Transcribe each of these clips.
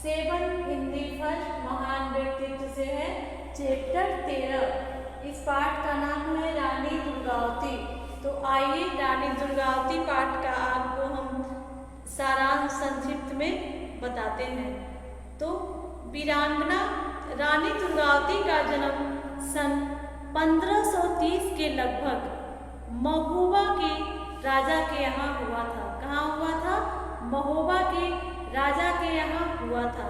Seven Hindi first महान व्यक्तित्व से है चैप्टर 13। इस पाठ का नाम है रानी दुर्गावती। तो आइए रानी दुर्गावती पाठ का आपको हम सारांश संक्षिप्त में बताते हैं। तो वीरांगना रानी दुर्गावती का जन्म सन 1530 के लगभग महोबा के राजा के यहाँ हुआ था। कहाँ हुआ था? महोबा के राजा के यहाँ हुआ था।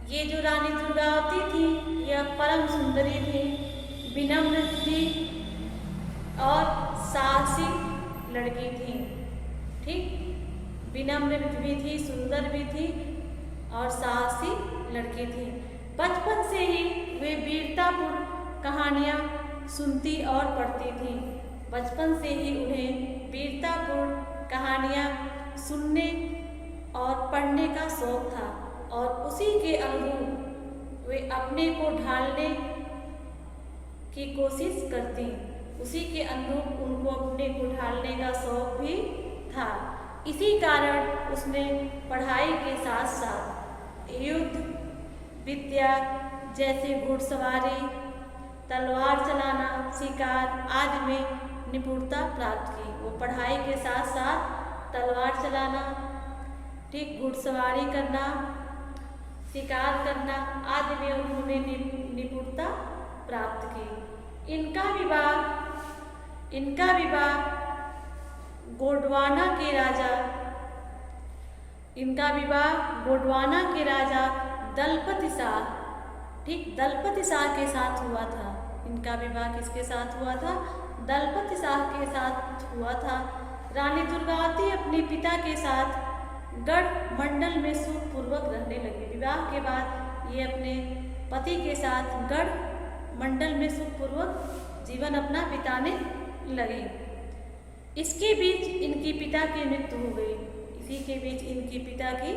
ये जो रानी दुर्गावती थी यह परम सुंदरी थी, विनम्र थी और साहसी लड़की थी। ठीक, विनम्र भी थी, सुंदर भी थी और साहसी लड़की थी। बचपन से ही वे वीरतापूर्ण कहानियाँ सुनती और पढ़ती थी। बचपन से ही उन्हें वीरतापूर्ण कहानियाँ सुनने और पढ़ने का शौक था और उसी के अनुरूप वे अपने को ढालने की कोशिश करती। उसी के अनुरूप उनको अपने को ढालने का शौक भी था। इसी कारण उसने पढ़ाई के साथ साथ युद्ध विद्या जैसे घुड़सवारी, तलवार चलाना, शिकार आदि में निपुणता प्राप्त की। वो पढ़ाई के साथ साथ तलवार चलाना, ठीक, घुड़सवारी करना, शिकार करना आदि में उन्होंने निपुणता प्राप्त की। इनका विवाह गोंडवाना के राजा दलपति शाह, ठीक, दलपति शाह के साथ हुआ था। इनका विवाह किसके साथ हुआ था? दलपति शाह के साथ हुआ था। रानी दुर्गावती अपने पिता के साथ गढ़ मंडल में सुखपूर्वक रहने लगी। विवाह के बाद ये अपने पति के साथ गढ़ मंडल में सुखपूर्वक जीवन अपना बिताने लगी। इसके बीच इनकी पिता की मृत्यु हो गई। इसी के बीच इनकी पिता की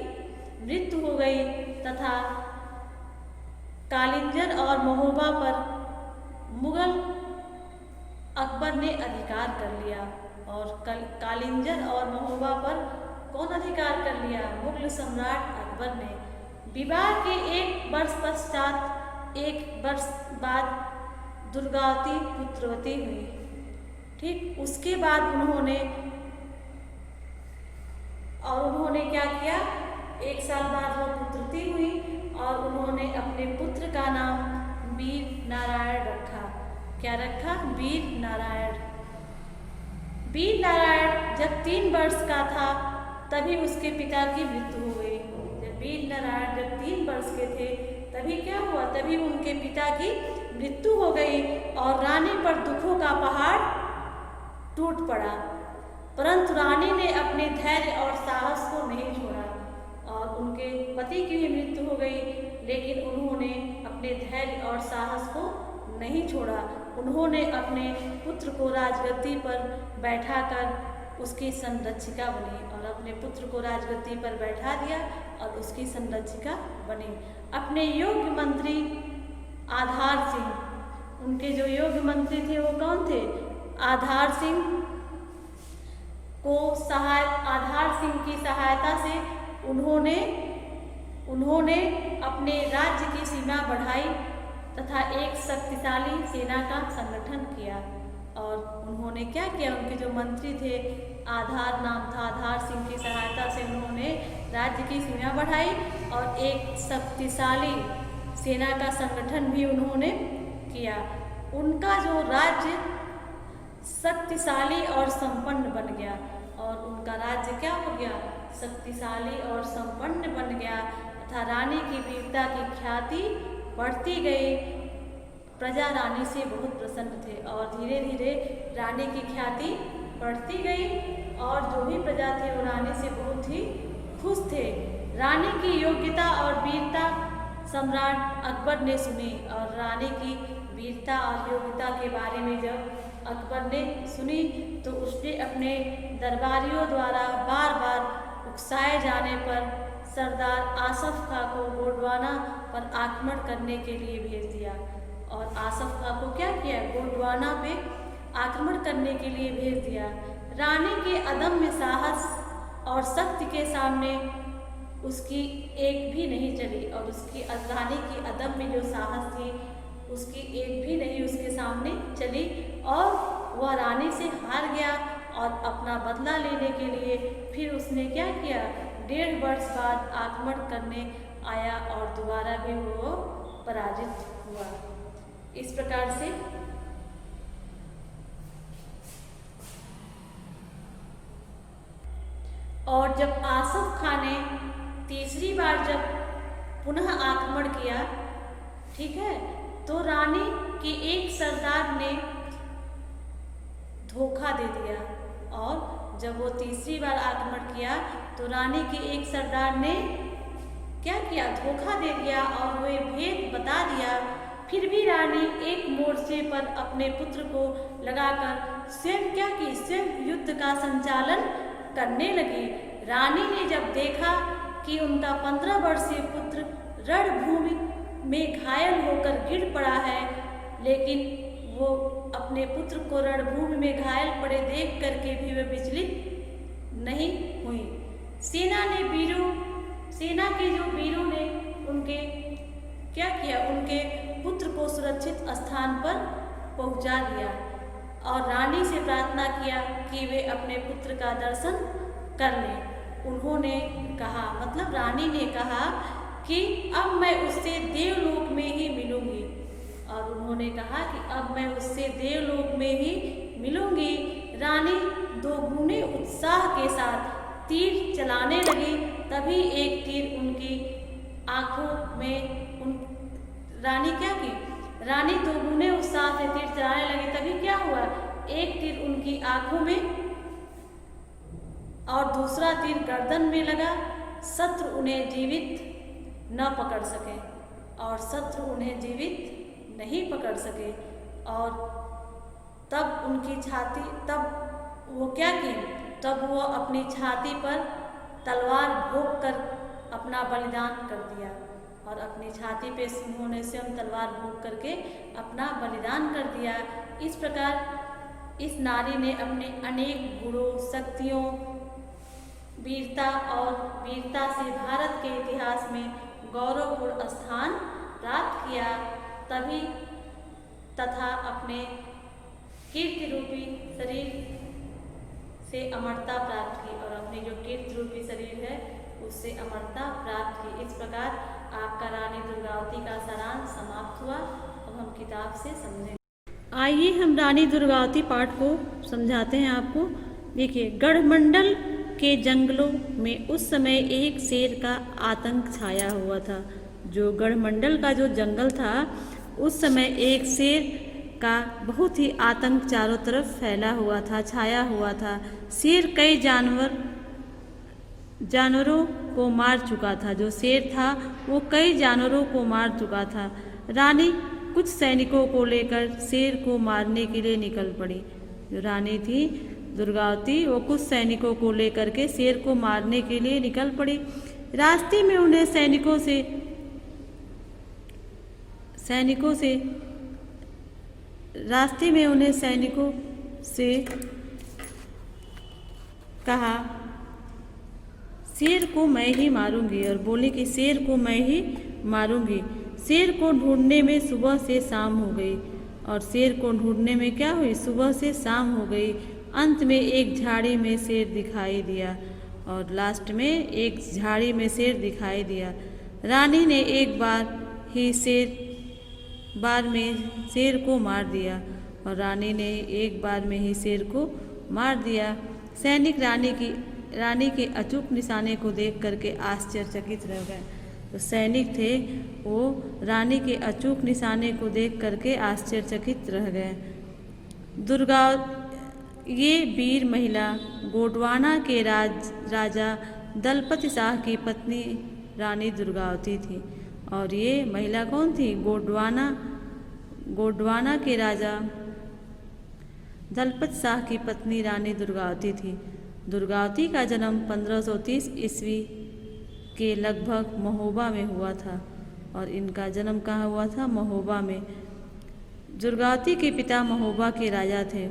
मृत्यु हो गई तथा कालिंजर और महोबा पर मुगल अकबर ने अधिकार कर लिया। और कालिंजर और महोबा पर कौन अधिकार कर लिया? मुगल सम्राट अकबर ने। विवाह के एक वर्ष बाद दुर्गावती पुत्रवती हुई। ठीक, उसके बाद उन्होंने क्या किया? एक साल बाद वो पुत्रवती हुई और उन्होंने अपने पुत्र का नाम वीर नारायण रखा। क्या रखा? वीर नारायण। वीर नारायण जब 3 वर्ष का था तभी उसके पिता की मृत्यु हो गई। जब वीर नारायण जब 3 वर्ष के थे तभी क्या हुआ? तभी उनके पिता की मृत्यु हो गई और रानी पर दुखों का पहाड़ टूट पड़ा। परंतु रानी ने अपने धैर्य और साहस को नहीं छोड़ा और उनके पति की भी मृत्यु हो गई, लेकिन उन्होंने अपने धैर्य और साहस को नहीं छोड़ा। उन्होंने अपने पुत्र को राजगद्दी पर बैठाकर उसकी संरक्षिका बनी और अपने पुत्र को राजगद्दी पर बैठा दिया और उसकी संरक्षिका बनी। अपने योग्य मंत्री आधार सिंह, उनके जो योग्य मंत्री थे वो कौन थे? आधार सिंह की सहायता से उन्होंने अपने राज्य की सीमा बढ़ाई तथा एक शक्तिशाली सेना का संगठन किया। और उन्होंने क्या किया? उनके जो मंत्री थे, आधार नाम था, आधार सिंह की सहायता से उन्होंने राज्य की सीमा बढ़ाई और एक शक्तिशाली सेना का संगठन भी उन्होंने किया। उनका जो राज्य शक्तिशाली और संपन्न बन गया और उनका राज्य क्या हो गया? शक्तिशाली और संपन्न बन गया तथा रानी की वीरता की ख्याति बढ़ती गई। प्रजा रानी से बहुत प्रसन्न थे और धीरे धीरे रानी की ख्याति बढ़ती गई और जो भी प्रजा थे वो रानी से बहुत ही खुश थे। रानी की योग्यता और वीरता सम्राट अकबर ने सुनी और रानी की वीरता और योग्यता के बारे में जब अकबर ने सुनी तो उसने अपने दरबारियों द्वारा बार बार उकसाए जाने पर सरदार आसफ खां को गोंडवाना पर आक्रमण करने के लिए भेज दिया। और आसफ खां को क्या किया? गोंडवाना पे आक्रमण करने के लिए भेज दिया। रानी के अदम्य साहस और शक्ति के सामने उसकी एक भी नहीं चली, और उसकी रानी की अदम्य जो साहस थी उसकी एक भी नहीं उसके सामने चली, और वह रानी से हार गया। और अपना बदला लेने के लिए फिर उसने क्या किया, 1.5 वर्ष बाद आक्रमण करने आया और दोबारा भी वो पराजित हुआ। इस प्रकार से और जब आसफ खां ने तीसरी बार जब पुनः आक्रमण किया, ठीक है, तो रानी के एक सरदार ने धोखा दे दिया। और जब वो तीसरी बार आक्रमण किया तो रानी के एक सरदार ने क्या किया, धोखा दे दिया और वो भेद बता दिया। फिर भी रानी एक मोर्चे पर अपने पुत्र को लगाकर स्वयं क्या की, स्वयं युद्ध का संचालन करने लगी। रानी ने जब देखा कि उनका 15 वर्षीय पुत्र रणभूमि में घायल होकर गिर पड़ा है, लेकिन वो अपने पुत्र को रणभूमि में घायल पड़े देख करके भी वे विचलित नहीं हुई। सेना के जो वीरों ने उनके क्या किया, उनके पुत्र को सुरक्षित स्थान पर पहुंचा दिया और रानी से प्रार्थना किया कि वे अपने पुत्र का दर्शन कर लें। उन्होंने कहा, मतलब रानी ने कहा कि अब मैं उससे देवलोक में ही मिलूंगी, और उन्होंने कहा कि अब मैं उससे देवलोक में ही मिलूंगी। रानी दोगुने उत्साह के साथ तीर चलाने लगी। तभी एक तीर उनकी आंखों में रानी क्या की, रानी दोगुने उत्साह से तीर चलाने लगी। तभी क्या हुआ, एक तीर उनकी आंखों में और दूसरा तीर गर्दन में लगा। शत्रु उन्हें जीवित न पकड़ सके, और शत्रु उन्हें जीवित नहीं पकड़ सके। और तब उनकी छाती, तब वो क्या की, तब वो अपनी छाती पर तलवार भोंक कर अपना बलिदान कर दिया, और अपनी छाती पे उन्होंने स्वयं तलवार भोंक करके अपना बलिदान कर दिया। इस प्रकार इस नारी ने अपने अनेक गुणों, शक्तियों, वीरता से भारत के इतिहास में गौरवपूर्ण स्थान प्राप्त किया। तभी तथा अपने कीर्ति रूपी शरीर से अमरता प्राप्त की, और अपनी जो कीर्ति रूपी शरीर है उससे अमरता प्राप्त की। इस प्रकार आपका रानी दुर्गावती का सारांश समाप्त हुआ। अब हम किताब से समझेंगे। आइए हम रानी दुर्गावती पाठ को समझाते हैं आपको। देखिए, गढ़मंडल के जंगलों में उस समय एक शेर का आतंक छाया हुआ था। जो गढ़मंडल का जो जंगल था, उस समय एक शेर का बहुत ही आतंक चारों तरफ फैला हुआ था, छाया हुआ था। शेर कई जानवरों को मार चुका था। जो शेर था वो कई जानवरों को मार चुका था। रानी कुछ सैनिकों को लेकर शेर को मारने के लिए निकल पड़ी। जो रानी थी दुर्गावती, वो कुछ सैनिकों को लेकर के शेर को मारने के लिए निकल पड़ी। रास्ते में उन्हें सैनिकों से कहा, शेर को मैं ही मारूंगी, और बोली कि शेर को मैं ही मारूंगी। शेर को ढूंढने में सुबह से शाम हो गई, और शेर को ढूंढने में क्या हुई, सुबह से शाम हो गई। अंत में एक झाड़ी में शेर दिखाई दिया, और लास्ट में एक झाड़ी में शेर दिखाई दिया। रानी ने एक बार में शेर को मार दिया, और रानी ने एक बार में ही शेर को मार दिया। सैनिक रानी के अचूक निशाने को देख करके आश्चर्यचकित रह गए। तो सैनिक थे वो रानी के अचूक निशाने को देख करके आश्चर्यचकित रह गए। ये वीर महिला गोंडवाना के राजा दलपति शाह की पत्नी रानी दुर्गावती थी। और ये महिला कौन थी, गोंडवाना के राजा दलपत शाह की पत्नी रानी दुर्गावती थी। दुर्गावती का जन्म 1530 ईस्वी के लगभग महोबा में हुआ था, और इनका जन्म कहाँ हुआ था, महोबा में। दुर्गावती के पिता महोबा के राजा थे,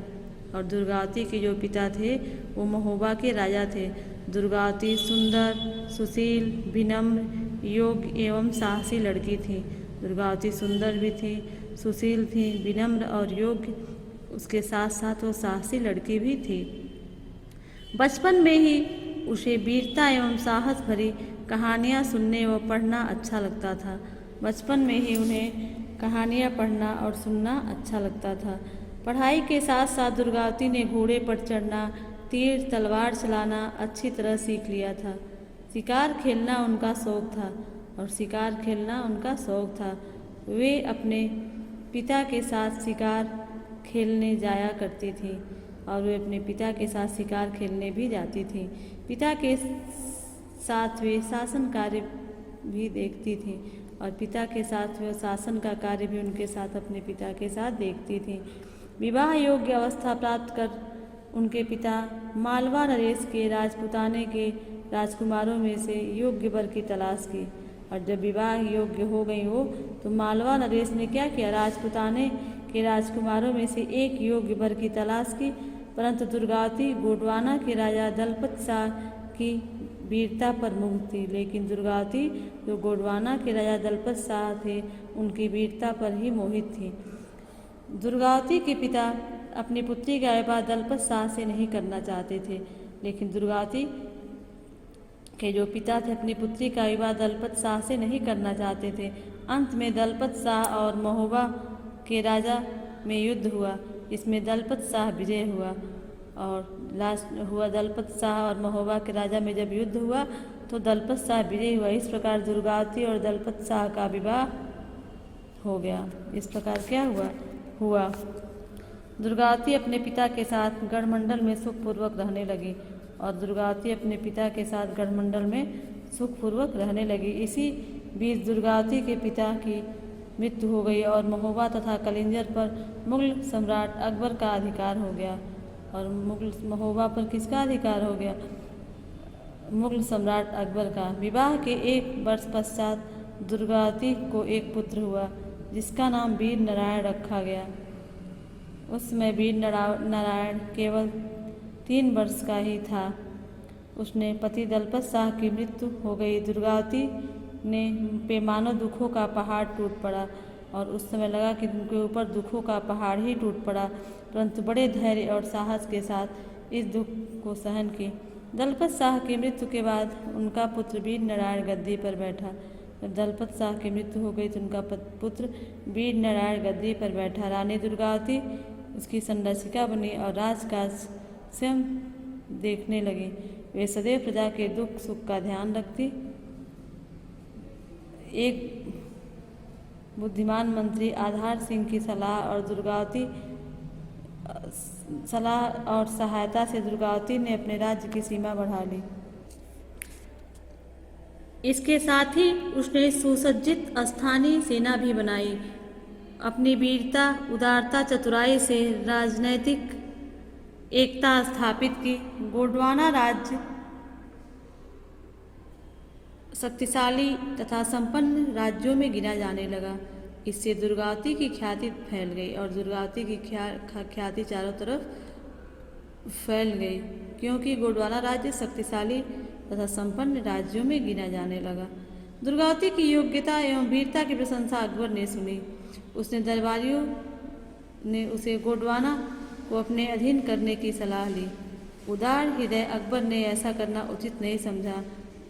और दुर्गावती के जो पिता थे वो महोबा के राजा थे। दुर्गावती सुंदर, सुशील, विनम्र, योग्य एवं साहसी लड़की थी। दुर्गावती सुंदर भी थी, सुशील थी, विनम्र और योग्य, उसके साथ साथ वो साहसी लड़की भी थी। बचपन में ही उसे वीरता एवं साहस भरी कहानियाँ सुनने व पढ़ना अच्छा लगता था। बचपन में ही उन्हें कहानियाँ पढ़ना और सुनना अच्छा लगता था। पढ़ाई के साथ साथ दुर्गावती ने घोड़े पर चढ़ना, तीर तलवार चलाना अच्छी तरह सीख लिया था। शिकार खेलना उनका शौक था। वे अपने पिता के साथ शिकार खेलने जाया करती थी और वे अपने पिता के साथ शिकार खेलने भी जाती थी। पिता के साथ वे शासन कार्य भी देखती थी और पिता के साथ वे शासन का कार्य भी उनके साथ अपने पिता के साथ देखती थी। विवाह योग्य अवस्था प्राप्त कर उनके पिता मालवा नरेश के राजपुताने के राजकुमारों में से योग्य वर की तलाश की और जब विवाह योग्य हो गई हो तो मालवा नरेश ने क्या किया, राजपुताने के राजकुमारों में से एक योग्य वर की तलाश की। परंतु दुर्गावती गोंडवाना के राजा दलपत शाह की वीरता पर मुग्ध थी, लेकिन दुर्गावती जो गोंडवाना के राजा दलपत शाह थे उनकी वीरता पर ही मोहित थी। दुर्गावती के पिता अपनी पुत्री का विवाह दलपत शाह से नहीं करना चाहते थे, लेकिन दुर्गावती के जो पिता थे अपनी पुत्री का विवाह दलपत शाह से नहीं करना चाहते थे। अंत में दलपत शाह और महोबा के राजा में युद्ध हुआ। इसमें दलपत शाह विजय हुआ और लास्ट हुआ दलपत शाह और महोबा के राजा में जब युद्ध हुआ तो दलपत शाह विजय हुआ। इस प्रकार दुर्गावती और दलपत शाह का विवाह हो गया। इस प्रकार क्या हुआ दुर्गावती अपने पिता के साथ गढ़मंडल में सुखपूर्वक रहने लगी और दुर्गावती अपने पिता के साथ गढ़मंडल में सुखपूर्वक रहने लगी। इसी बीच दुर्गावती के पिता की मृत्यु हो गई और महोबा तथा कलिंजर पर मुगल सम्राट अकबर का अधिकार हो गया। और महोबा पर किसका अधिकार हो गया? मुगल सम्राट अकबर का। विवाह के 1 वर्ष पश्चात दुर्गावती को एक पुत्र हुआ जिसका नाम वीर नारायण रखा गया। उस समय वीर नारायण केवल 3 वर्ष का ही था। उसने पति दलपत शाह की मृत्यु हो गई। दुर्गावती ने पे मानो दुखों का पहाड़ टूट पड़ा और उस समय लगा कि उनके ऊपर दुखों का पहाड़ ही टूट पड़ा, परंतु बड़े धैर्य और साहस के साथ इस दुख को सहन की। दलपत शाह की मृत्यु के बाद उनका पुत्र वीर नारायण गद्दी पर बैठा। जब दलपत शाह की मृत्यु हो गई तो उनका पुत्र वीर नारायण गद्दी पर बैठा। रानी दुर्गावती उसकी संरक्षिका बनी और राजकाज स्वयं देखने लगी। वे सदैव प्रजा के दुख सुख का ध्यान रखती। एक बुद्धिमान मंत्री आधार सिंह की सलाह और सहायता से दुर्गावती ने अपने राज्य की सीमा बढ़ा ली। इसके साथ ही उसने सुसज्जित स्थानीय सेना भी बनाई। अपनी वीरता, उदारता, चतुराई से राजनैतिक एकता स्थापित की। गोंडवाना राज्य शक्तिशाली तथा संपन्न राज्यों में गिना जाने लगा। इससे दुर्गावती की ख्याति फैल गई और दुर्गावती की ख्याति चारों तरफ फैल गई, क्योंकि गोंडवाना राज्य शक्तिशाली तथा संपन्न राज्यों में गिना जाने लगा। दुर्गावती की योग्यता एवं वीरता की प्रशंसा अकबर ने सुनी। उसने दरबारियों ने उसे गोंडवाना को अपने अधीन करने की सलाह ली। उदार हृदय अकबर ने ऐसा करना उचित नहीं समझा,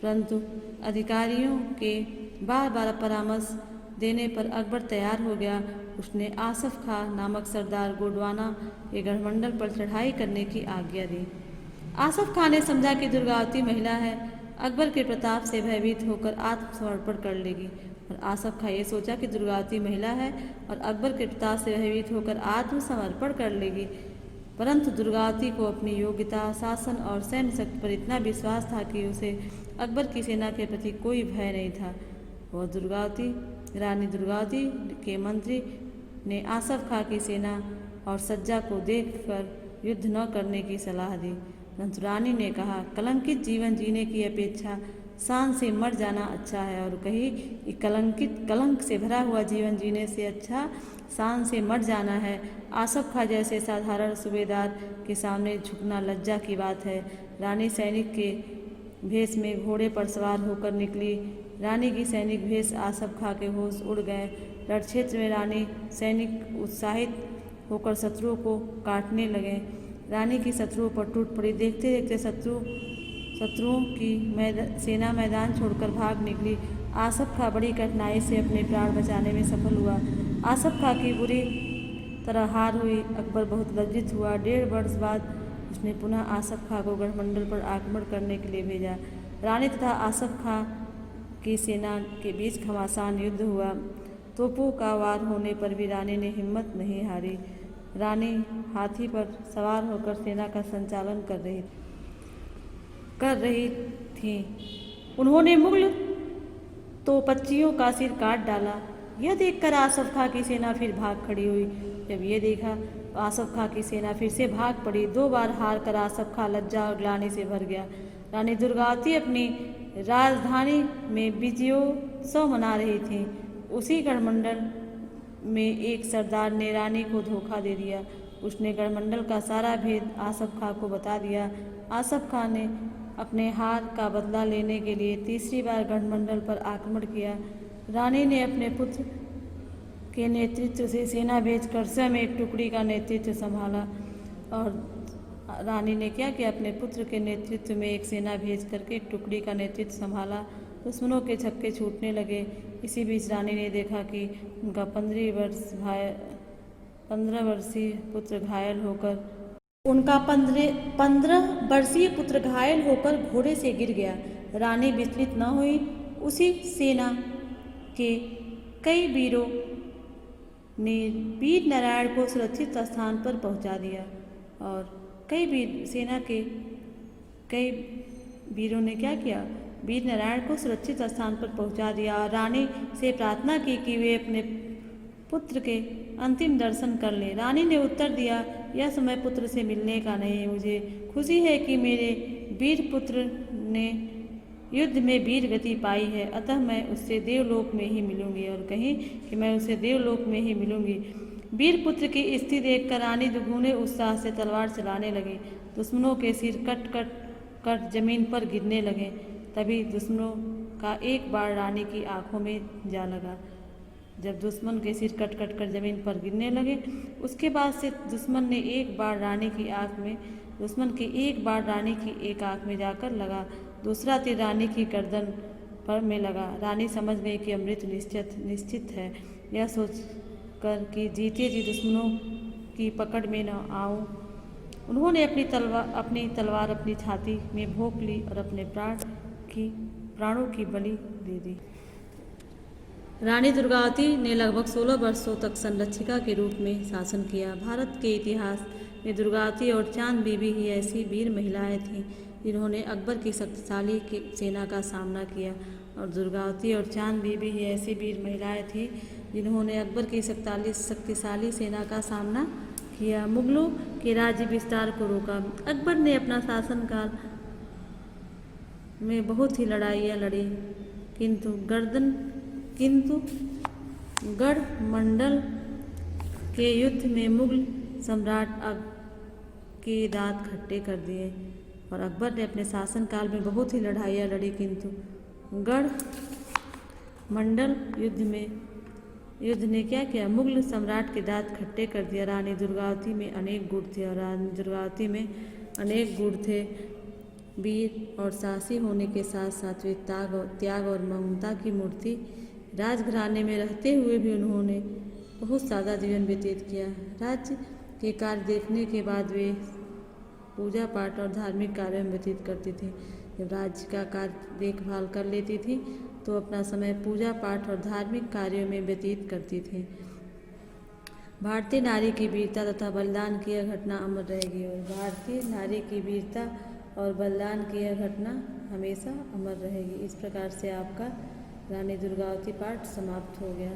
परंतु अधिकारियों के बार बार परामर्श देने पर अकबर तैयार हो गया। उसने आसफ खां नामक सरदार गोंडवाना के गढ़मंडल पर चढ़ाई करने की आज्ञा दी। आसफ खां ने समझा कि दुर्गावती महिला है, अकबर के प्रताप से भयभीत होकर आत्मसमर्पण कर लेगी। और आसफ खां ये सोचा कि दुर्गावती महिला है और अकबर के प्रताप से भयभीत होकर आत्मसमर्पण कर लेगी, परंतु दुर्गावती को अपनी योग्यता, शासन और सैन्य शक्ति पर इतना विश्वास था कि उसे अकबर की सेना के प्रति कोई भय नहीं था। वह रानी दुर्गावती के मंत्री ने आसफ खां की सेना और सज्जा को देखकर युद्ध न करने की सलाह दी, परंतु रानी ने कहा, कलंकित जीवन जीने की अपेक्षा शान से मर जाना अच्छा है। और कही कि कलंक से भरा हुआ जीवन जीने से अच्छा शान से मर जाना है। आसफ खां जैसे साधारण सूबेदार के सामने झुकना लज्जा की बात है। रानी सैनिक के भेष में घोड़े पर सवार होकर निकली। रानी की सैनिक भेष आसफ खां के होश उड़ गए। रणक्षेत्र में रानी सैनिक उत्साहित होकर शत्रुओं को काटने लगे। रानी की शत्रुओं पर टूट पड़ी। देखते देखते शत्रुओं की सेना मैदान छोड़कर भाग निकली। आसफ खां बड़ी कठिनाई से अपने प्राण बचाने में सफल हुआ। आसफ खां की बुरी तरह हार हुई। अकबर बहुत लज्जित हुआ। 1.5 वर्ष बाद उसने पुनः आसफ खां को गढ़मंडल पर आक्रमण करने के लिए भेजा। रानी तथा आसफ खां की सेना के बीच घमासान युद्ध हुआ। तोपों का वार होने पर भी रानी ने हिम्मत नहीं हारी। रानी हाथी पर सवार होकर सेना का संचालन कर रही थी। उन्होंने मुगल तोपचियों का सिर काट डाला। यह देखकर आसफ खां की सेना फिर भाग खड़ी हुई। जब ये देखा तो आसफ खां की सेना फिर से भाग पड़ी। 2 बार हार कर आसफ खां लज्जा और ग्लानि से भर गया। रानी दुर्गावती अपनी राजधानी में विजयोत्सव मना रही थी। उसी गढ़मंडल में एक सरदार ने रानी को धोखा दे दिया। उसने गढ़मंडल का सारा भेद आसफ खां को बता दिया। आसफ खां ने अपने हार का बदला लेने के लिए तीसरी बार गढ़मंडल पर आक्रमण किया। रानी ने अपने पुत्र के नेतृत्व से सेना भेजकर स्वयं एक टुकड़ी का नेतृत्व संभाला। और रानी ने क्या किया, अपने पुत्र के नेतृत्व में एक सेना भेज करके एक टुकड़ी का नेतृत्व संभाला। दुश्मनों के छक्के छूटने लगे। इसी बीच रानी ने देखा कि उनका 15 वर्षीय पुत्र घायल होकर घोड़े से गिर गया। रानी विचलित न हुई। उसी सेना के कई वीरों ने वीर नारायण को सुरक्षित स्थान पर पहुंचा दिया। और सेना के कई वीरों ने क्या किया, वीर नारायण को सुरक्षित स्थान पर पहुंचा दिया और रानी से प्रार्थना की कि वे अपने पुत्र के अंतिम दर्शन कर लें। रानी ने उत्तर दिया, यह समय पुत्र से मिलने का नहीं। मुझे खुशी है कि मेरे वीर पुत्र ने युद्ध में वीर गति पाई है, अतः मैं उससे देवलोक में ही मिलूंगी। और कहीं कि मैं उससे देवलोक में ही मिलूंगी। वीर पुत्र की स्थिति देखकर रानी दुगुने उत्साह से तलवार चलाने लगी। दुश्मनों के सिर कट जमीन पर गिरने लगे। तभी दुश्मनों का एक बाण रानी की आंखों में जा लगा। जब दुश्मन के सिर कट कर जमीन पर गिरने लगे, उसके बाद से दुश्मन के एक बाण रानी की एक आंख में जाकर लगा। दूसरा तीर रानी की गर्दन पर में लगा। रानी समझ गई कि अमृत निश्चित है। यह सोचकर कि जीते जी दुश्मनों की पकड़ में न आऊं, उन्होंने अपनी तलवार अपनी छाती में भोंक ली और अपने प्राणों की बलि दे दी। रानी दुर्गावती ने लगभग 16 वर्षों तक संरक्षिका के रूप में शासन किया। भारत के इतिहास में दुर्गावती और चांद बीबी ही ऐसी वीर महिलाएं थीं जिन्होंने अकबर की शक्तिशाली सेना का सामना किया। और दुर्गावती और चांद बीबी ही ऐसी वीर महिलाएं थीं जिन्होंने अकबर की शक्तिशाली सेना का सामना किया। मुगलों के राज्य विस्तार को रोका। अकबर ने अपना शासनकाल में बहुत ही लड़ाइयाँ लड़ी, किंतु गढ़मंडल के युद्ध में मुगल सम्राट के दांत खट्टे कर दिए। और अकबर ने अपने शासनकाल में बहुत ही लड़ाइयाँ लड़ी, किंतु गढ़मंडल युद्ध ने क्या किया, मुगल सम्राट के दांत खट्टे कर दिया। रानी दुर्गावती में अनेक गुण थे। वीर और साहसी होने के साथ साथ वे त्याग और ममता की मूर्ति। राजघराने में रहते हुए भी उन्होंने बहुत सादा जीवन व्यतीत किया। राज्य के कार्य देखने के बाद वे पूजा पाठ और धार्मिक कार्यों में व्यतीत करती थी। जब राज्य का कार्य देखभाल कर लेती थी तो अपना समय पूजा पाठ और धार्मिक कार्यों में व्यतीत करती थी। भारतीय नारी की वीरता तथा बलिदान की यह घटना अमर रहेगी। और भारतीय नारी की वीरता और बलिदान की यह घटना हमेशा अमर रहेगी। इस प्रकार से आपका रानी दुर्गावती पाठ समाप्त हो गया।